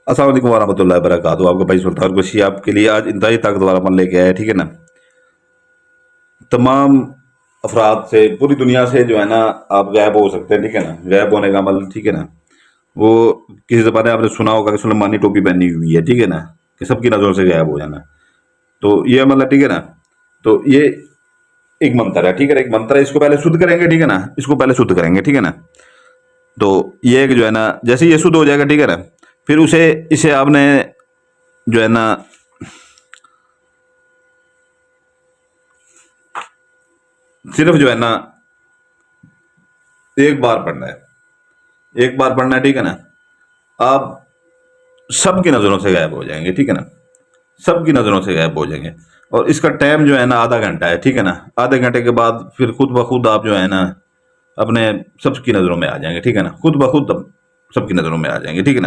अस्सलाम वालेकुम वरहमतुल्लाहि वबरकातुहू। आपका भाई सुल्तान कुशी आपके लिए आज इंतहाई ताकत वाला अमल लेके आया है, ठीक है ना। तमाम अफराद से, पूरी दुनिया से जो है ना, आप गायब हो सकते हैं, ठीक है ना। गायब होने का अमल, ठीक है ना, वो किसी ज़माने आपने सुना होगा कि सुलेमानी टोपी पहनी हुई है, ठीक है ना, कि सबकी नज़रों से गायब हो जाना। तो ये अमल है, ठीक है ना। तो ये एक मंत्र है, ठीक है ना, एक मंत्र है। इसको पहले शुद्ध करेंगे, ठीक है ना, इसको पहले शुद्ध करेंगे, ठीक है ना। तो ये एक जो है ना, जैसे ये शुद्ध हो जाएगा, ठीक है ना, फिर उसे इसे आपने जो है ना, सिर्फ जो है ना एक बार पढ़ना है, एक बार पढ़ना है, ठीक है ना। आप सबकी नज़रों से गायब हो जाएंगे, ठीक है ना, सबकी नज़रों से गायब हो जाएंगे। और इसका टाइम जो है ना आधा घंटा है, ठीक है ना। आधे घंटे के बाद फिर खुद ब खुद आप जो है ना अपने सबकी नज़रों में आ जाएंगे, ठीक है ना, खुद ब खुद सबकी नज़रों में आ जाएंगे, ठीक है ना।